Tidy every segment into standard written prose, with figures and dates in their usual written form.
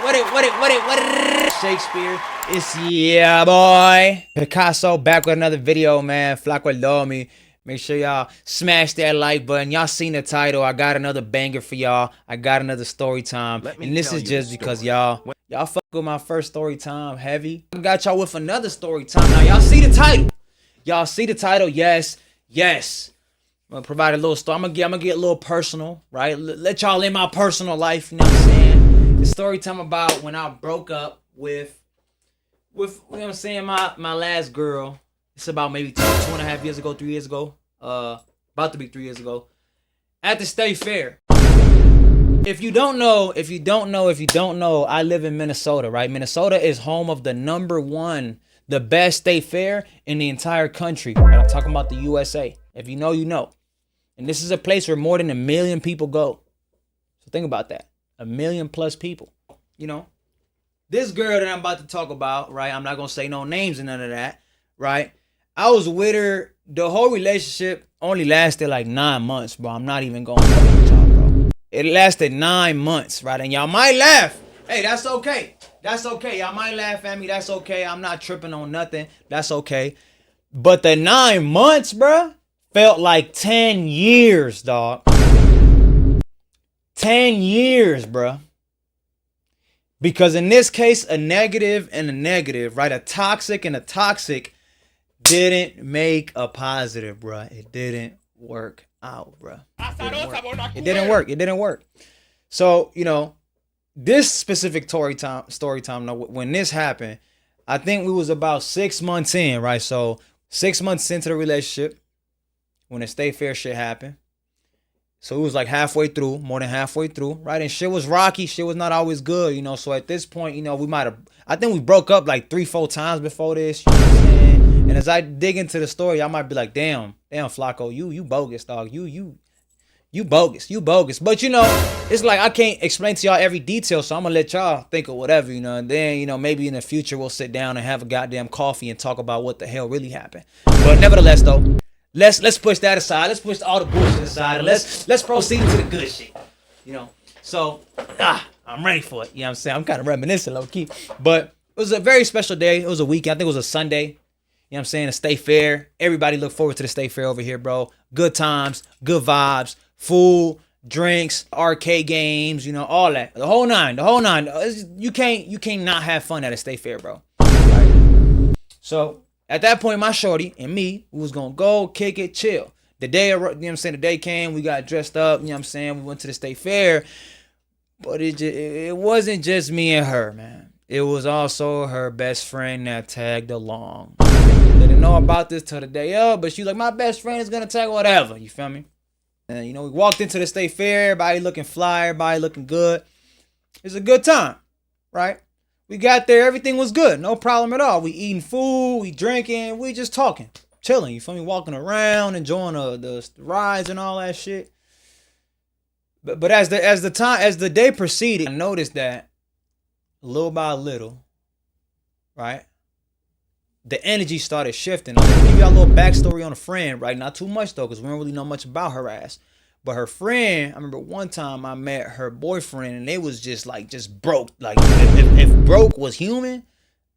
What it? Shakespeare, it's yeah, boy. Picasso back with another video, man. FlacoElDomi. Make sure y'all smash that like button. Y'all seen the title. I got another banger for y'all. I got another story time. And this is just because y'all fuck with my first story time heavy. I got y'all with another story time. Now y'all see the title. Y'all see the title. Yes. I'm gonna provide a little story. I'm gonna get a little personal, right? Let y'all in my personal life, you know what I'm saying? The story time about when I broke up with you know what I'm saying, my last girl. It's about maybe 2.5 years ago, 3 years ago. About to be 3 years ago. At the State Fair. If you don't know, I live in Minnesota, right? Minnesota is home of the #1, the best state fair in the entire country. Right? I'm talking about the USA. If you know, you know. And this is a place where more than 1 million people go. So think about that. 1 million plus people. You know? This girl that I'm about to talk about, right? I'm not going to say no names and none of that, right? I was with her. The whole relationship only lasted like 9 months, bro. I'm not even going to with y'all, bro. It lasted 9 months, right? And y'all might laugh. Hey, that's okay. That's okay. Y'all might laugh at me. That's okay. I'm not tripping on nothing. That's okay. But the 9 months, bro, felt like 10 years, dog. 10 years, bro. Because in this case, a negative and a negative, right? A toxic and a toxic didn't make a positive, bro. It didn't work out, bro. It didn't work. So, you know, this specific story time, when this happened, I think we was about 6 months in, right? So 6 months into the relationship when the State Fair shit happened. So it was like halfway through, more than halfway through, right? And shit was rocky. Shit was not always good, you know? So at this point, you know, I think we broke up like 3-4 times before this, you know what I'm saying? And as I dig into the story, I might be like, damn, Flaco, you bogus, dog. You bogus. But, you know, it's like I can't explain to y'all every detail, so I'm going to let y'all think of whatever, you know. And then, you know, maybe in the future we'll sit down and have a goddamn coffee and talk about what the hell really happened. But nevertheless, though, let's push that aside. Let's push all the bullshit aside. And let's proceed to the good shit, you know. So, I'm ready for it. You know what I'm saying? I'm kind of reminiscing, low-key. But it was a very special day. It was a weekend. I think it was a Sunday. You know what I'm saying? The State Fair. Everybody look forward to the State Fair over here, bro. Good times, good vibes, food, drinks, arcade games, you know, all that. The whole nine. You can't not have fun at a State Fair, bro. Right? So at that point, my shorty and me, we was gonna go kick it, chill. The day, you know what I'm saying, the day came, we got dressed up, you know what I'm saying, we went to the State Fair. But it wasn't just me and her, man. It was also her best friend that tagged along. Didn't know about this till the day of, but she was like, my best friend is gonna tag whatever, you feel me? And, you know, we walked into the State Fair, everybody looking fly, everybody looking good. It was a good time, right? We got there, everything was good, no problem at all. We eating food, we drinking, we just talking, chilling, you feel me? Walking around, enjoying the rides and all that shit. But as the day proceeded, I noticed that little by little, right? The energy started shifting. I'll give y'all a little backstory on a friend, right? Not too much though, because we don't really know much about her ass. But her friend, I remember one time I met her boyfriend and they was just broke. Like if broke was human,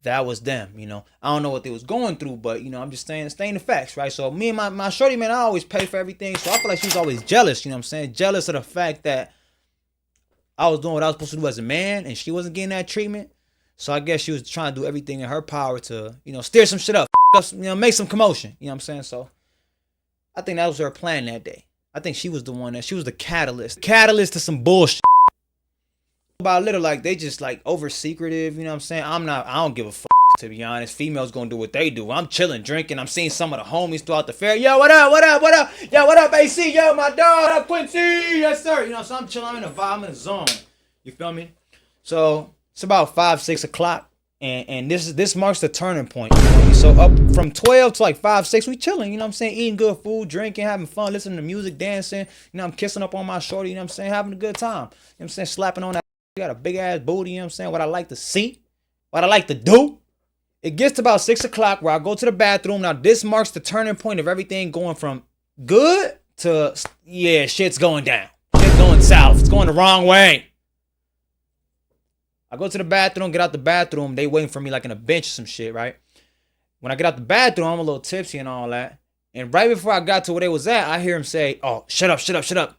that was them, you know. I don't know what they was going through, but you know, I'm just saying the facts, right? So me and my shorty, man, I always pay for everything. So I feel like she was always jealous, you know what I'm saying? Jealous of the fact that I was doing what I was supposed to do as a man and she wasn't getting that treatment. So I guess she was trying to do everything in her power to, you know, stir some shit up, you know, make some commotion. You know what I'm saying? So I think that was her plan that day. I think she was she was the catalyst to some bullshit. About little, like they just like over secretive. You know what I'm saying? I don't give a fuck, to be honest. Females gonna do what they do. I'm chilling, drinking. I'm seeing some of the homies throughout the fair. Yo, what up? Yo, what up, AC? Yo, my dog. What up, Quincy? Yes, sir. You know, so I'm chilling. I'm in the vibe. I'm in the zone. You feel me? So it's about 5-6 o'clock, and this marks the turning point. You know? So up from 12 to like 5-6, we chilling. You know what I'm saying? Eating good food, drinking, having fun, listening to music, dancing. You know, I'm kissing up on my shorty. You know what I'm saying? Having a good time. You know what I'm saying? Slapping on that. You got a big ass booty. You know what I'm saying? What I like to see, what I like to do. It gets to about 6 o'clock where I go to the bathroom. Now this marks the turning point of everything going from good to shit's going down. Shit's going south. It's going the wrong way. I go to the bathroom, get out the bathroom. They waiting for me like in a bench or some shit, right? When I get out the bathroom, I'm a little tipsy and all that. And right before I got to where they was at, I hear him say, "Oh, shut up, shut up, shut up.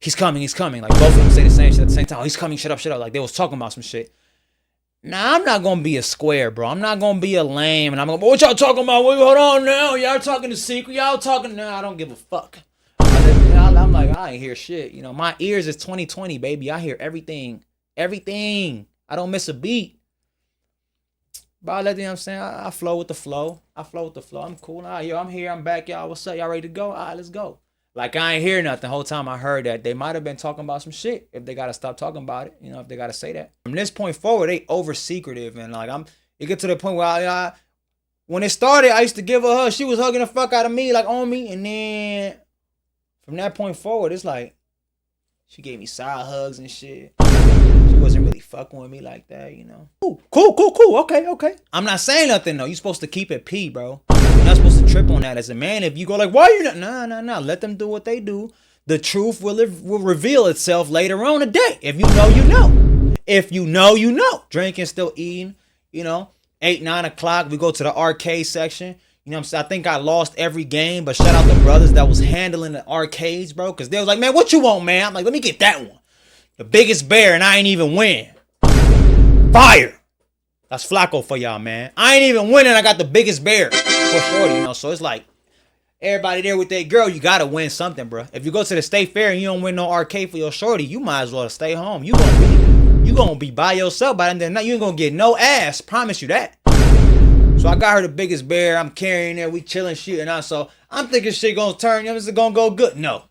He's coming, he's coming." Like both of them say the same shit at the same time. "Oh, he's coming, shut up, shut up." Like they was talking about some shit. Now, I'm not going to be a square, bro. I'm not going to be a lame. And I'm going to, what y'all talking about? Wait, hold on now. Y'all talking the secret. Y'all talking now. I don't give a fuck. I'm like, I ain't hear shit. You know, my ears is 2020, baby. I hear everything. Everything. I don't miss a beat. But I let you know what I'm saying. I flow with the flow. I flow with the flow. I'm cool. All right, yo, I'm here. I'm back, y'all. What's up? Y'all ready to go? All right, let's go. Like, I ain't hear nothing the whole time I heard that. They might have been talking about some shit if they got to stop talking about it. You know, if they got to say that. From this point forward, they over secretive. And, like, it get to the point where when it started, I used to give her a hug. She was hugging the fuck out of me, like, on me. And then from that point forward, it's like, she gave me side hugs and shit. She wasn't really fucking with me like that, you know. Cool. Okay. I'm not saying nothing, though. You're supposed to keep it P, bro. You're not supposed to trip on that as a man. If you go like, why are you not? Nah. Let them do what they do. The truth will reveal itself later on today. If you know, you know. If you know, you know. Drinking, still eating, you know. 8, 9 o'clock, we go to the arcade section. You know what I'm saying? I think I lost every game, but shout out the brothers that was handling the arcades, bro. Because they was like, man, what you want, man? I'm like, let me get that one. The biggest bear, and I ain't even win. Fire. That's Flacco for y'all, man. I ain't even winning. I got the biggest bear for shorty, you know. So it's like everybody there with their girl, you gotta win something, bro. If you go to the state fair and you don't win no arcade for your shorty, you might as well stay home. You gonna be by yourself by the end of the night. You ain't gonna get no ass. Promise you that. So I got her the biggest bear. I'm carrying her. We chilling, shit, and out. So I'm thinking shit gonna turn. You know, it's gonna go good. No,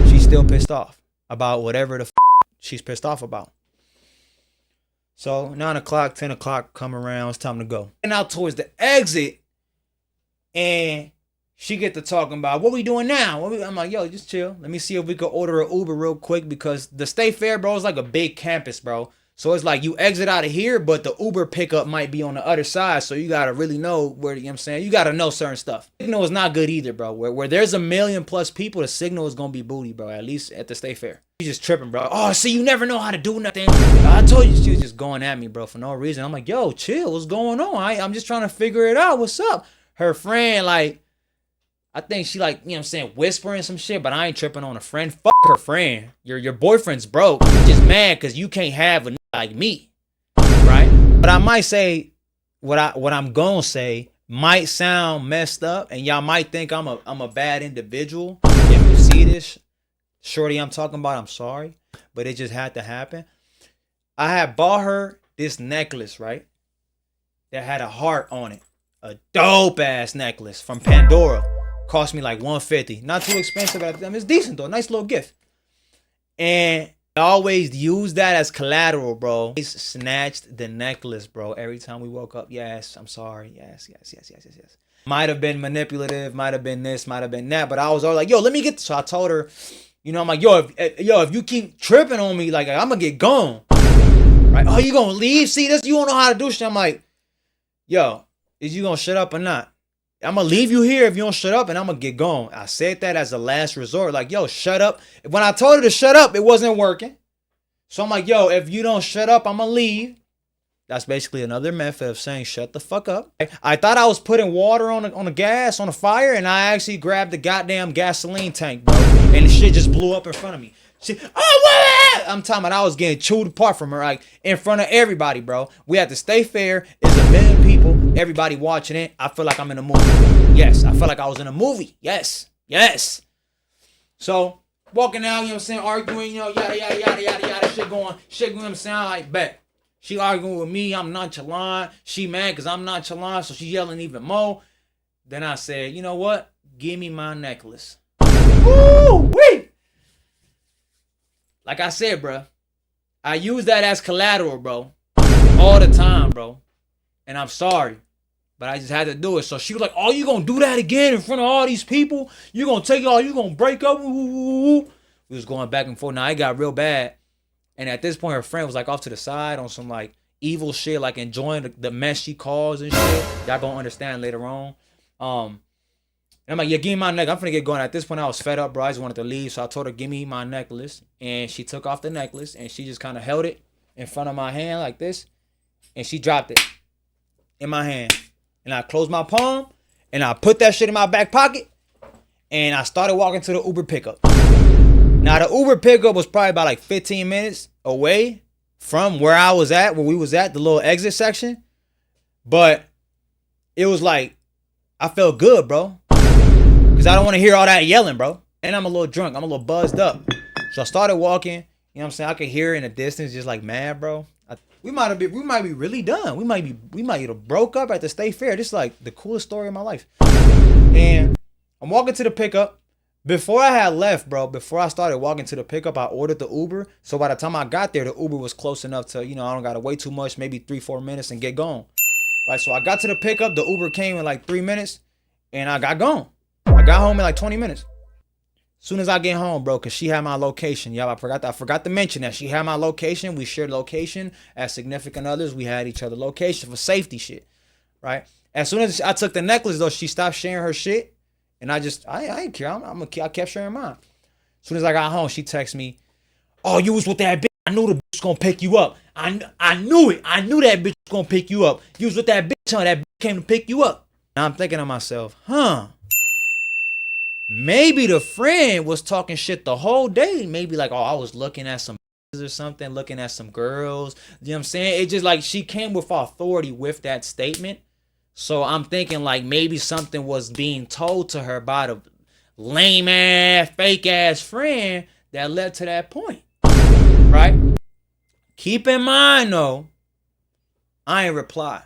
she's still pissed off about whatever the she's pissed off about. So 9 o'clock, 10 o'clock come around. It's time to go. And out towards the exit, and she get to talking about what we doing now. I'm like, yo, just chill. Let me see if we could order an Uber real quick because the state fair, bro, is like a big campus, bro. So it's like you exit out of here, but the Uber pickup might be on the other side. So you got to really know where, you know what I'm saying? You got to know certain stuff. Signal is not good either, bro. Where there's 1 million plus people, the signal is going to be booty, bro. At least at the state fair. She's just tripping, bro. Oh, see, you never know how to do nothing. I told you. She was just going at me, bro, for no reason. I'm like, yo, chill. What's going on? I'm just trying to figure it out. What's up? Her friend, like, I think she like, you know what I'm saying, whispering some shit, but I ain't tripping on a friend. Fuck her friend. Your boyfriend's broke. You just mad because you can't have a like me. Right? But I might say what I'm gonna say might sound messed up, and y'all might think I'm a bad individual. If you see this, shorty I'm talking about, I'm sorry, but it just had to happen. I had bought her this necklace, right? That had a heart on it. A dope ass necklace from Pandora. Cost me like $150. Not too expensive, but it's decent though. Nice little gift. And I always use that as collateral, bro. He snatched the necklace, bro. Every time we woke up, yes, I'm sorry. Yes. Might have been manipulative, might have been this, might have been that. But I was all like, yo, let me get this. So I told her, you know, I'm like, yo, if you keep tripping on me, like, I'm going to get gone. Right? Oh, you going to leave? See, this, you don't know how to do shit. I'm like, yo, is you going to shut up or not? I'm going to leave you here if you don't shut up, and I'm going to get gone. I said that as a last resort. Like, yo, shut up. When I told her to shut up, it wasn't working. So I'm like, yo, if you don't shut up, I'm going to leave. That's basically another method of saying shut the fuck up. I thought I was putting water on the gas, on the fire, and I actually grabbed the goddamn gasoline tank, bro. And the shit just blew up in front of me. I'm talking about I was getting chewed apart from her, like, in front of everybody, bro. We had to stay fair. There's 1 million people. Everybody watching it. I feel like I'm in a movie. Yes, I feel like I was in a movie. Yes. So, walking out, you know what I'm saying, arguing, you know, yada, shit going, you know what I'm saying, like, bet. She arguing with me, I'm nonchalant. She mad because I'm nonchalant, so she yelling even more. Then I said, you know what? Give me my necklace. Woo-wee! Like I said, bro, I use that as collateral, bro, all the time, bro. And I'm sorry, but I just had to do it. So she was like, oh, you gonna do that again in front of all these people? You gonna take it all, you gonna break up? We was going back and forth. Now it got real bad. And at this point, her friend was like off to the side on some like evil shit, like enjoying the mess she caused and shit. Y'all gonna understand later on. And I'm like, yeah, give me my necklace. I'm finna get going. At this point, I was fed up, bro. I just wanted to leave. So I told her, give me my necklace. And she took off the necklace and she just kind of held it in front of my hand like this, and she dropped it in my hand. And I closed my palm, and I put that shit in my back pocket, and I started walking to the Uber pickup. Now, the Uber pickup was probably about like 15 minutes away from where I was at, where we was at, the little exit section. But it was like, I felt good, bro. Because I don't want to hear all that yelling, bro. And I'm a little drunk. I'm a little buzzed up. So I started walking. You know what I'm saying? I could hear in the distance just like, man, bro. We might be really done. We might have broke up at the State Fair. This is like the coolest story of my life. And I'm walking to the pickup. Before I had left, bro, before I started walking to the pickup, I ordered the Uber. So by the time I got there, the Uber was close enough to, you know, I don't got to wait too much, maybe 3-4 minutes and get gone. Right, so I got to the pickup. The Uber came in like 3 minutes, and I got gone. I got home in like 20 minutes. Soon as I get home, bro, because she had my location. Y'all, I forgot to mention that. She had my location. We shared location as significant others. We had each other location for safety shit, right? As soon as I took the necklace, though, she stopped sharing her shit. And I ain't care. I kept sharing mine. As soon as I got home, she texted me, oh, you was with that bitch. I knew the bitch was going to pick you up. I knew it. I knew that bitch was going to pick you up. You was with that bitch, huh? That bitch came to pick you up. Now I'm thinking to myself, maybe the friend was talking shit the whole day. Maybe like, oh, I was looking at some or something, looking at some girls. You know what I'm saying? It just like she came with authority with that statement. So I'm thinking like maybe something was being told to her by the lame ass, fake ass friend that led to that point. Right? Keep in mind though, I ain't reply.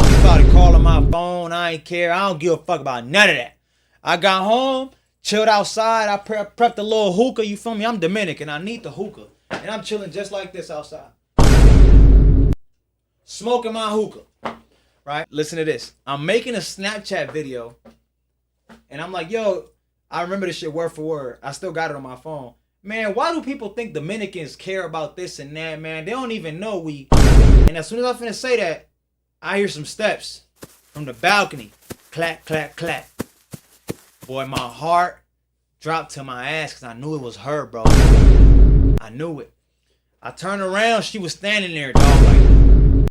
She started calling my phone. I ain't care. I don't give a fuck about none of that. I got home, chilled outside. I prepped a little hookah. You feel me? I'm Dominican. I need the hookah. And I'm chilling just like this outside. Smoking my hookah. Right? Listen to this. I'm making a Snapchat video. And I'm like, yo, I remember this shit word for word. I still got it on my phone. Man, why do people think Dominicans care about this and that, man? They don't even know we. And as soon as I finna say that, I hear some steps from the balcony. Clack, clack, clack. Boy, my heart dropped to my ass because I knew it was her, bro. I knew it. I turned around. She was standing there, dog,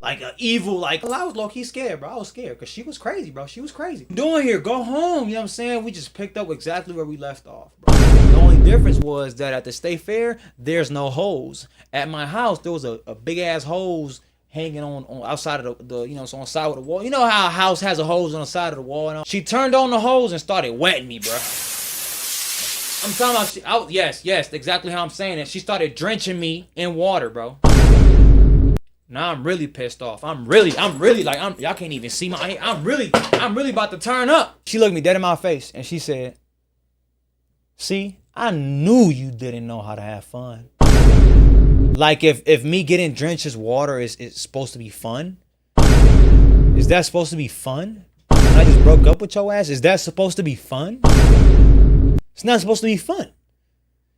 like an evil, like, I was low-key scared, bro. I was scared because she was crazy, bro. She was crazy. Doing here, go home. You know what I'm saying? We just picked up exactly where we left off, bro. The only difference was that at the State Fair, there's no hose. At my house, there was a big-ass hose hanging on outside of the you know, so on the side of the wall. You know how a house has a hose on the side of the wall? And she turned on the hose and started wetting me, bro. I'm talking about, yes, exactly how I'm saying it. She started drenching me in water, bro. Now I'm really pissed off. I'm really like, y'all can't even see my, I'm really about to turn up. She looked me dead in my face and she said, see, I knew you didn't know how to have fun. Like if me getting drenched in water is supposed to be fun? Is that supposed to be fun? When I just broke up with your ass, is that supposed to be fun? It's not supposed to be fun.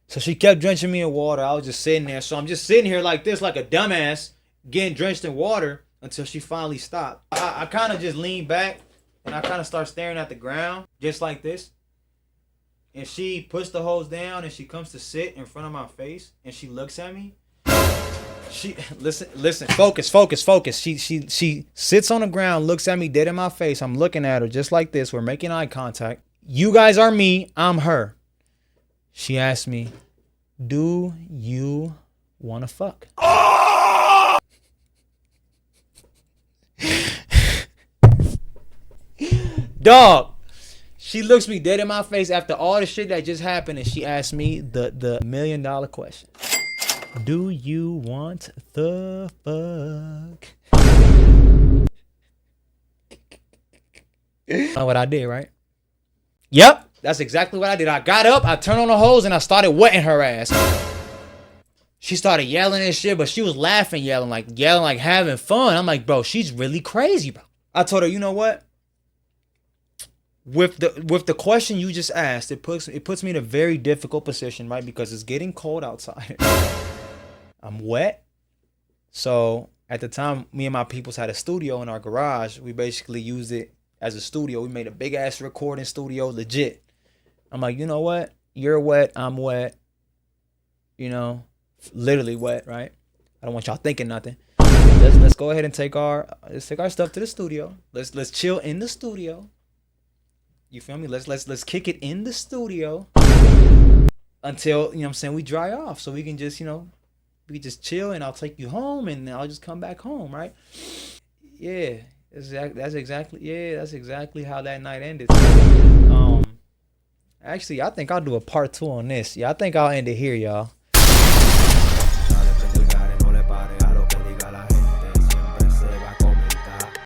So she kept drenching me in water. I was just sitting there. So I'm just sitting here like this, like a dumbass, getting drenched in water until she finally stopped. I kind of just leaned back and I kind of start staring at the ground just like this. And she puts the hose down and she comes to sit in front of my face and she looks at me. She listen, focus. She sits on the ground, looks at me dead in my face. I'm looking at her just like this. We're making eye contact. You guys are me, I'm her. She asked me, do you want to fuck? Dog, she looks me dead in my face after all the shit that just happened and she asked me the $1 million question. Do you want the fuck? Know what I did, right? Yep, that's exactly what I did. I got up, I turned on the hose, and I started wetting her ass. She started yelling and shit, but she was laughing, yelling like having fun. I'm like, bro, she's really crazy, bro. I told her, you know what? With the question you just asked, it puts me in a very difficult position, right? Because it's getting cold outside. I'm wet. So at the time, me and my peoples had a studio in our garage. We basically used it as a studio. We made a big ass recording studio, legit. I'm like, you know what? You're wet, I'm wet. You know, literally wet, right? I don't want y'all thinking nothing. Let's go ahead and take our stuff to the studio. Let's chill in the studio. You feel me? Let's kick it in the studio until, you know what I'm saying, we dry off, so we can just, you know, we just chill, and I'll take you home, and I'll just come back home, right? Yeah, that's exactly how that night ended. Actually, I think I'll do a part 2 on this. Yeah, I think I'll end it here, y'all.